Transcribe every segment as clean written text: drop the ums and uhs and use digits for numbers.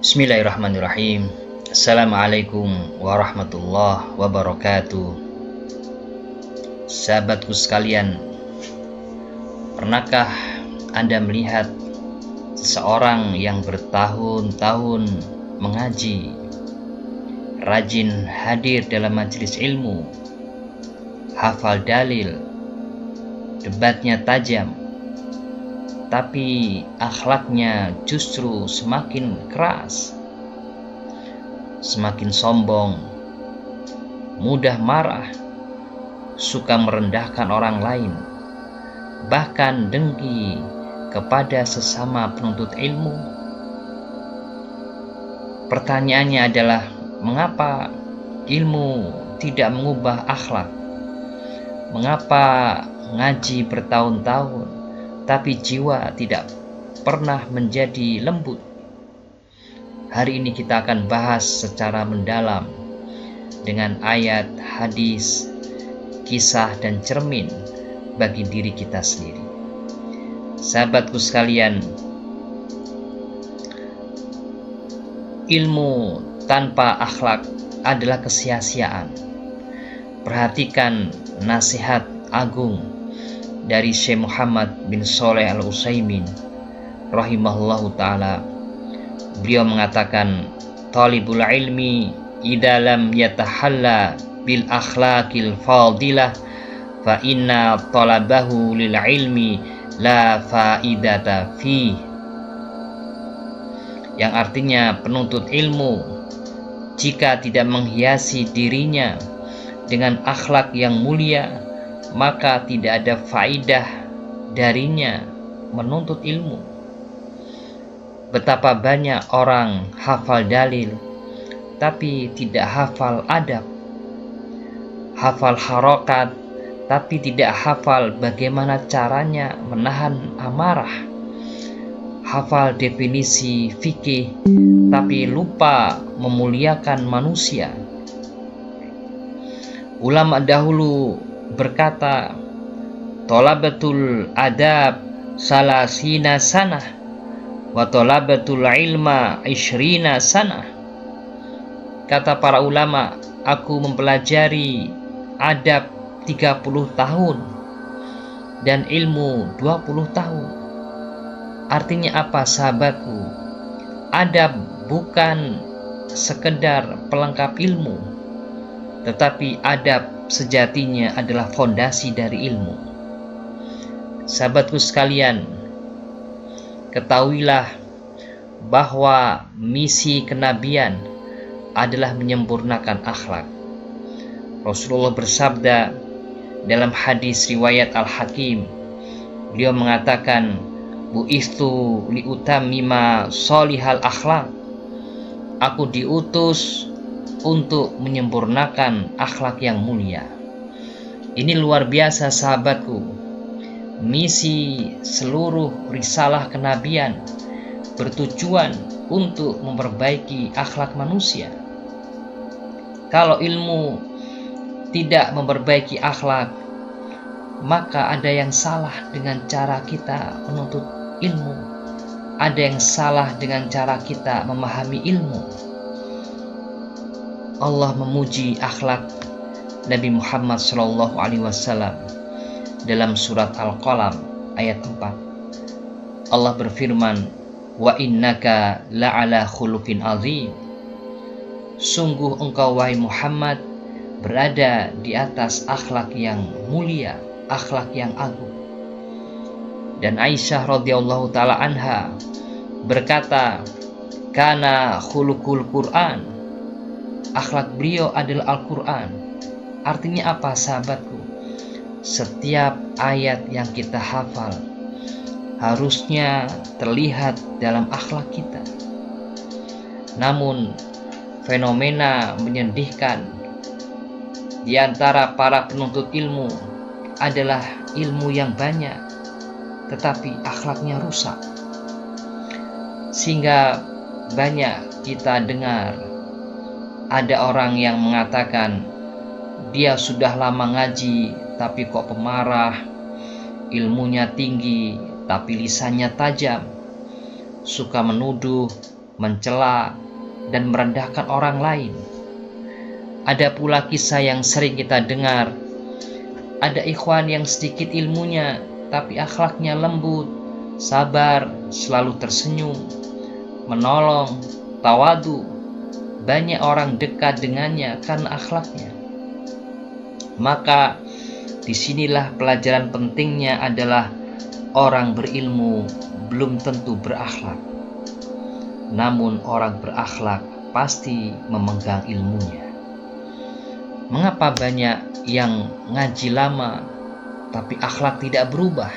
Bismillahirrahmanirrahim. Assalamualaikum warahmatullahi wabarakatuh. Sahabatku sekalian, pernahkah Anda melihat seseorang yang bertahun-tahun mengaji, rajin hadir dalam majelis ilmu, hafal dalil, debatnya tajam, tapi akhlaknya justru semakin keras, semakin sombong, mudah marah, suka merendahkan orang lain, bahkan dengki kepada sesama penuntut ilmu? Pertanyaannya adalah, mengapa ilmu tidak mengubah akhlak? Mengapa ngaji bertahun-tahun tapi jiwa tidak pernah menjadi lembut? Hari ini kita akan bahas secara mendalam dengan ayat, hadis, kisah, dan cermin bagi diri kita sendiri. Sahabatku sekalian, ilmu tanpa akhlak adalah kesia-siaan. Perhatikan nasihat agung dari Syekh Muhammad bin Shalih Al-Utsaimin rahimahullahu ta'ala. Beliau mengatakan, talibul ilmi idza lam yatahalla bil akhlaqil fadilah fa inna talabahu lil ilmi la faidata fi. Yang artinya, penuntut ilmu jika tidak menghiasi dirinya dengan akhlak yang mulia, maka tidak ada faidah darinya menuntut ilmu. Betapa banyak orang hafal dalil tapi tidak hafal adab, hafal harokat tapi tidak hafal bagaimana caranya menahan amarah, hafal definisi fikih tapi lupa memuliakan manusia. Ulama dahulu berkata, thalabatul adab salasina sanah wa thalabatul ilma ishrina sanah. Kata para ulama, aku mempelajari adab 30 tahun dan ilmu 20 tahun. Artinya apa, sahabatku? Adab bukan sekedar pelengkap ilmu, tetapi adab sejatinya adalah fondasi dari ilmu. Sahabatku sekalian, ketahuilah bahwa misi kenabian adalah menyempurnakan akhlak. Rasulullah bersabda dalam hadis riwayat Al-Hakim, beliau mengatakan, bu'istu liutammima sholihal akhlak. Aku diutus untuk menyempurnakan akhlak yang mulia. Ini luar biasa, sahabatku. Misi seluruh risalah kenabian bertujuan untuk memperbaiki akhlak manusia. Kalau ilmu tidak memperbaiki akhlak, maka ada yang salah dengan cara kita menuntut ilmu. Ada yang salah dengan cara kita memahami ilmu. Allah memuji akhlak Nabi Muhammad SAW dalam surat Al-Qalam ayat 4. Allah berfirman, wa innaka la'ala khuluqin azim. Sungguh engkau, wahai Muhammad, berada di atas akhlak yang mulia, akhlak yang agung. Dan Aisyah radhiyallahu ta'ala anha berkata, kana khuluqul Qur'an. Akhlak beliau adalah Al-Quran. Artinya apa, sahabatku? Setiap ayat yang kita hafal harusnya terlihat dalam akhlak kita. Namun fenomena menyedihkan di antara para penuntut ilmu adalah ilmu yang banyak tetapi akhlaknya rusak. Sehingga banyak kita dengar ada orang yang mengatakan dia sudah lama ngaji tapi kok pemarah, ilmunya tinggi tapi lisannya tajam, suka menuduh, mencela, dan merendahkan orang lain. Ada pula kisah yang sering kita dengar, ada ikhwan yang sedikit ilmunya tapi akhlaknya lembut, sabar, selalu tersenyum, menolong, tawadu. Banyak orang dekat dengannya karena akhlaknya. Maka disinilah pelajaran pentingnya adalah orang berilmu belum tentu berakhlak. Namun orang berakhlak pasti memegang ilmunya. Mengapa banyak yang ngaji lama tapi akhlak tidak berubah?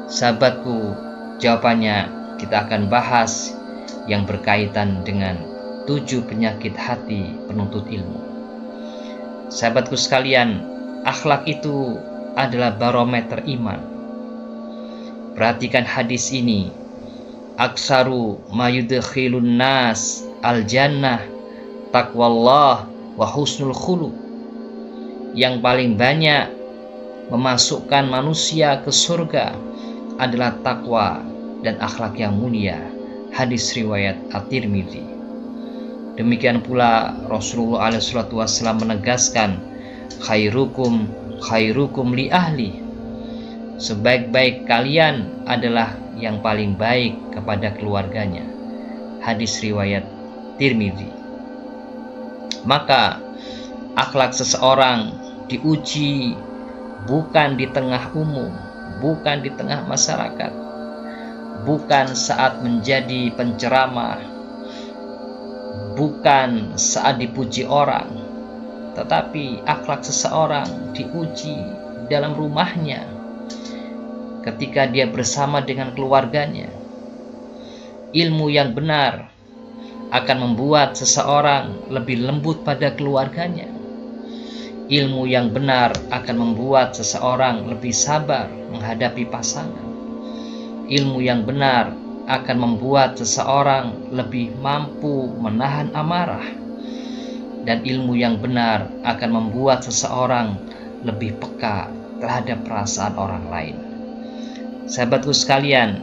Sahabatku, jawabannya kita akan bahas yang berkaitan dengan 7 penyakit hati penuntut ilmu. Sahabatku sekalian, akhlak itu adalah barometer iman. Perhatikan hadis ini. Aksaru mayudkhilun nas al-jannah taqwallah wa husnul khuluq. Yang paling banyak memasukkan manusia ke surga adalah takwa dan akhlak yang mulia. Hadis riwayat At-Tirmidzi. Demikian pula Rasulullah SAW menegaskan, khairukum li ahli. Sebaik-baik kalian adalah yang paling baik kepada keluarganya. Hadis riwayat Tirmidzi. Maka akhlak seseorang diuji bukan di tengah umum, bukan di tengah masyarakat, bukan saat menjadi penceramah, bukan saat dipuji orang, tetapi akhlak seseorang diuji dalam rumahnya, ketika dia bersama dengan keluarganya. Ilmu yang benar akan membuat seseorang lebih lembut pada keluarganya. Ilmu yang benar akan membuat seseorang lebih sabar menghadapi pasangan. Ilmu yang benar akan membuat seseorang lebih mampu menahan amarah. Dan ilmu yang benar akan membuat seseorang lebih peka terhadap perasaan orang lain. Sahabatku sekalian,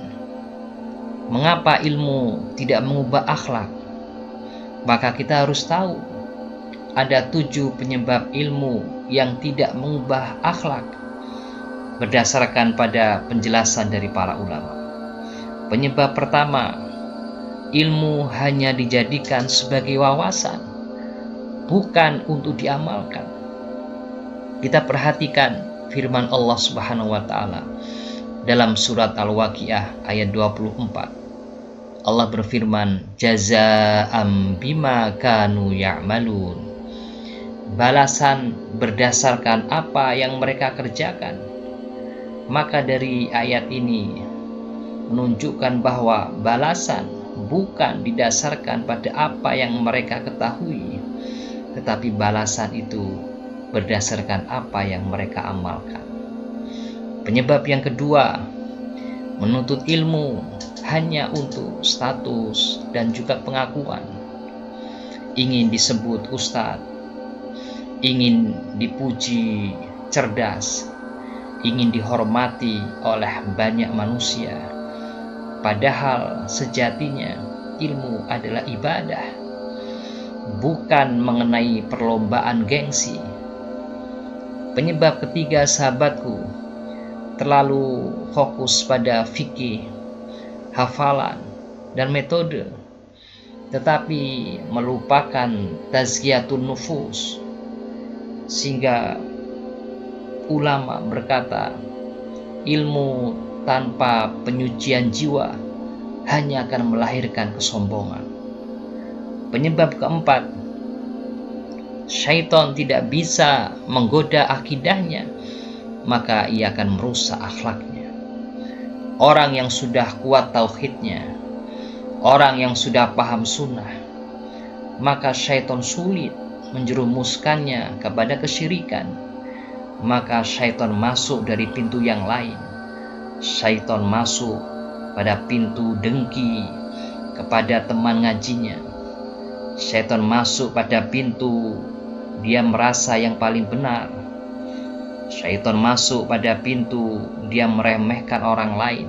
mengapa ilmu tidak mengubah akhlak? Maka kita harus tahu ada 7 penyebab ilmu yang tidak mengubah akhlak berdasarkan pada penjelasan dari para ulama. Penyebab pertama, ilmu hanya dijadikan sebagai wawasan, bukan untuk diamalkan. Kita perhatikan firman Allah Subhanahu wa taala dalam surat Al-Waqiah ayat 24. Allah berfirman, jazaa'am bima kanu ya'malun. Balasan berdasarkan apa yang mereka kerjakan. Maka dari ayat ini menunjukkan bahwa balasan bukan didasarkan pada apa yang mereka ketahui, tetapi balasan itu berdasarkan apa yang mereka amalkan. Penyebab yang kedua, menuntut ilmu hanya untuk status dan juga pengakuan. Ingin disebut ustadz, ingin dipuji cerdas, ingin dihormati oleh banyak manusia. Padahal sejatinya ilmu adalah ibadah, bukan mengenai perlombaan gengsi. Penyebab ketiga, sahabatku, terlalu fokus pada fikih, hafalan, dan metode, tetapi melupakan tazkiyatun nufus. Sehingga ulama berkata, ilmu tanpa penyucian jiwa hanya akan melahirkan kesombongan. Penyebab keempat, syaitan tidak bisa menggoda akidahnya, maka ia akan merusak akhlaknya. Orang yang sudah kuat tauhidnya, orang yang sudah paham sunnah, maka syaitan sulit menjerumuskannya kepada kesyirikan. Maka syaitan masuk dari pintu yang lain. Syaitan masuk pada pintu dengki kepada teman ngajinya. Syaitan masuk pada pintu dia merasa yang paling benar. Syaitan masuk pada pintu dia meremehkan orang lain.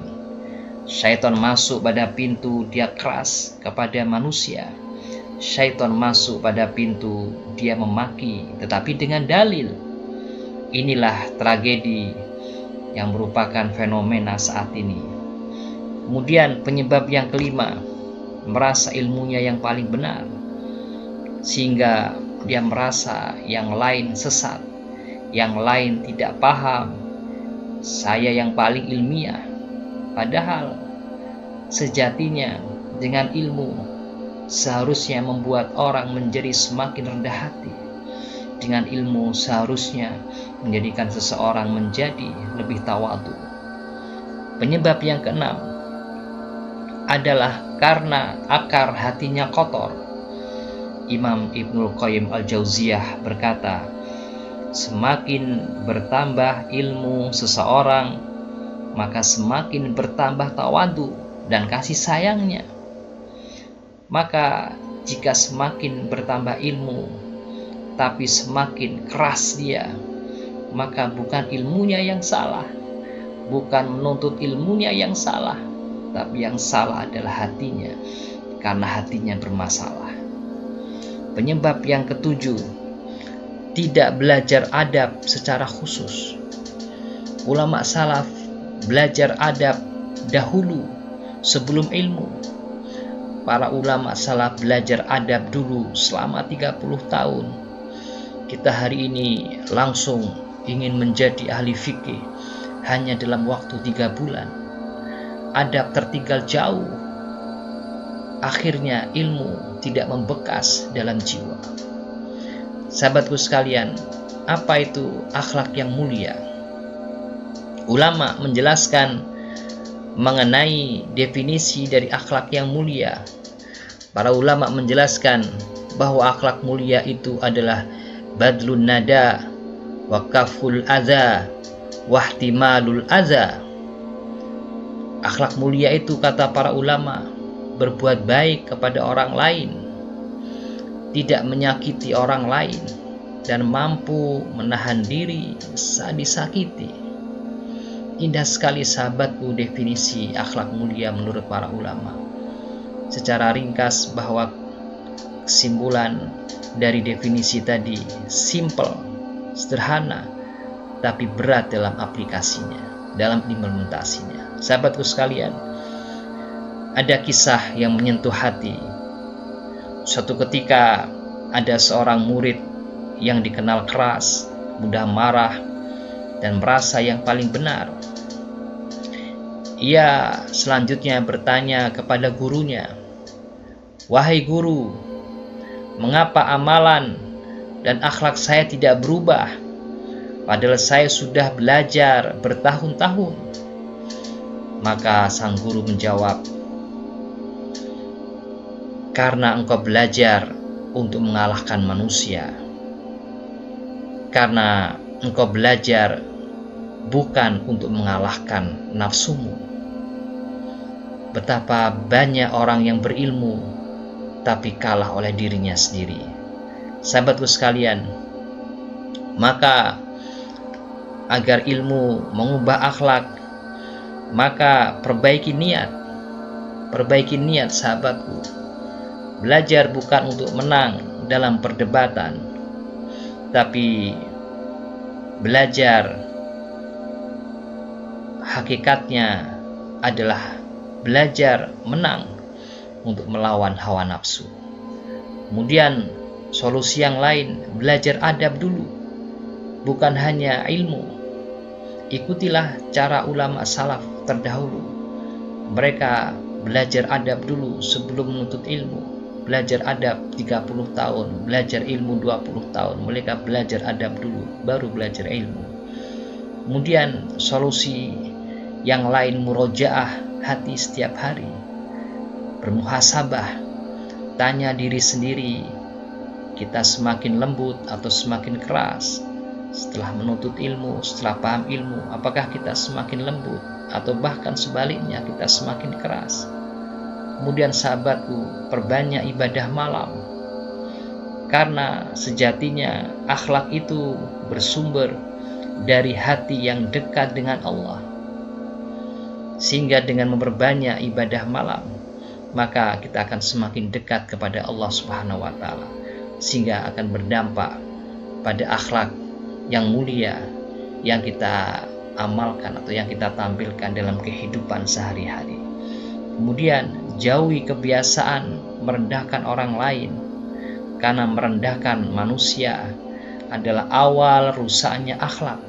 Syaitan masuk pada pintu, dia keras kepada manusia. Syaitan masuk pada pintu, dia memaki, tetapi dengan dalil. Inilah tragedi yang merupakan fenomena saat ini. Kemudian penyebab yang kelima, merasa ilmunya yang paling benar, sehingga dia merasa yang lain sesat, yang lain tidak paham. Saya yang paling ilmiah. Padahal sejatinya dengan ilmu seharusnya membuat orang menjadi semakin rendah hati. Dengan ilmu seharusnya menjadikan seseorang menjadi lebih tawadhu. Penyebab yang keenam adalah karena akar hatinya kotor. Imam Ibnul Qayyim Al-Jauziyah berkata, semakin bertambah ilmu seseorang, maka semakin bertambah tawadhu dan kasih sayangnya. Maka jika semakin bertambah ilmu tapi semakin keras dia, maka bukan ilmunya yang salah, bukan menuntut ilmunya yang salah, tapi yang salah adalah hatinya, karena hatinya bermasalah. Penyebab yang ketujuh, tidak belajar adab secara khusus. Ulama salaf belajar adab dahulu sebelum ilmu. Para ulama salaf belajar adab dulu selama 30 tahun. Kita hari ini langsung ingin menjadi ahli fikih hanya dalam waktu 3 bulan. Adab tertinggal jauh. Akhirnya ilmu tidak membekas dalam jiwa. Sahabatku sekalian, apa itu akhlak yang mulia? Ulama menjelaskan mengenai definisi dari akhlak yang mulia. Para ulama menjelaskan bahwa akhlak mulia itu adalah badlun nada wa kaful adza wa ihtimalul adza. Akhlak mulia itu, kata para ulama, berbuat baik kepada orang lain, tidak menyakiti orang lain, dan mampu menahan diri saat disakiti. Indah sekali sahabatku definisi akhlak mulia menurut para ulama. Secara ringkas bahwa kesimpulan dari definisi tadi simple, sederhana, tapi berat dalam aplikasinya, dalam implementasinya. Sahabatku sekalian, ada kisah yang menyentuh hati. Suatu ketika ada seorang murid yang dikenal keras, mudah marah, dan merasa yang paling benar. Ia selanjutnya bertanya kepada gurunya, "Wahai guru, mengapa amalan dan akhlak saya tidak berubah? Padahal saya sudah belajar bertahun-tahun." Maka sang guru menjawab, "Karena engkau belajar untuk mengalahkan manusia. Karena engkau belajar bukan untuk mengalahkan nafsumu." Betapa banyak orang yang berilmu tapi kalah oleh dirinya sendiri. Sahabatku sekalian, maka agar ilmu mengubah akhlak, maka perbaiki niat. Perbaiki niat sahabatku. Belajar bukan untuk menang dalam perdebatan, tapi belajar hakikatnya adalah belajar menang untuk melawan hawa nafsu. Kemudian solusi yang lain, belajar adab dulu, bukan hanya ilmu. Ikutilah cara ulama salaf terdahulu. Mereka belajar adab dulu sebelum menuntut ilmu. Belajar adab 30 tahun, belajar ilmu 20 tahun. Mereka belajar adab dulu, baru belajar ilmu. Kemudian solusi yang lain, murojaah hati setiap hari, bermuhasabah, tanya diri sendiri, kita semakin lembut atau semakin keras setelah menuntut ilmu, setelah paham ilmu? Apakah kita semakin lembut atau bahkan sebaliknya kita semakin keras? Kemudian sahabatku, perbanyak ibadah malam, karena sejatinya akhlak itu bersumber dari hati yang dekat dengan Allah. Sehingga dengan memperbanyak ibadah malam, maka kita akan semakin dekat kepada Allah Subhanahu wa taala, sehingga akan berdampak pada akhlak yang mulia yang kita amalkan atau yang kita tampilkan dalam kehidupan sehari-hari. Kemudian jauhi kebiasaan merendahkan orang lain, karena merendahkan manusia adalah awal rusaknya akhlak.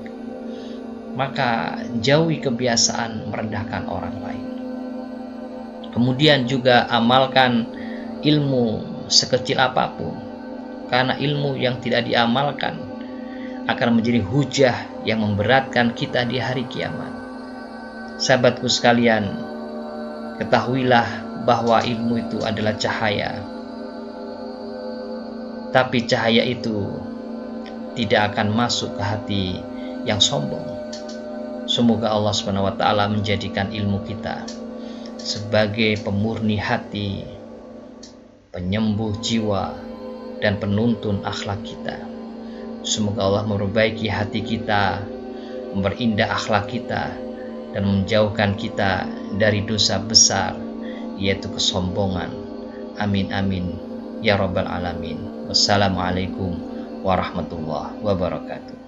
Maka jauhi kebiasaan merendahkan orang lain. Kemudian juga amalkan ilmu sekecil apapun, karena ilmu yang tidak diamalkan akan menjadi hujah yang memberatkan kita di hari kiamat. Sahabatku sekalian, ketahuilah bahwa ilmu itu adalah cahaya, tapi cahaya itu tidak akan masuk ke hati yang sombong. Semoga Allah Subhanahu wa taala menjadikan ilmu kita sebagai pemurni hati, penyembuh jiwa, dan penuntun akhlak kita. Semoga Allah memperbaiki hati kita, memperindah akhlak kita, dan menjauhkan kita dari dosa besar, yaitu kesombongan. Amin amin ya rabbal alamin. Wassalamualaikum warahmatullahi wabarakatuh.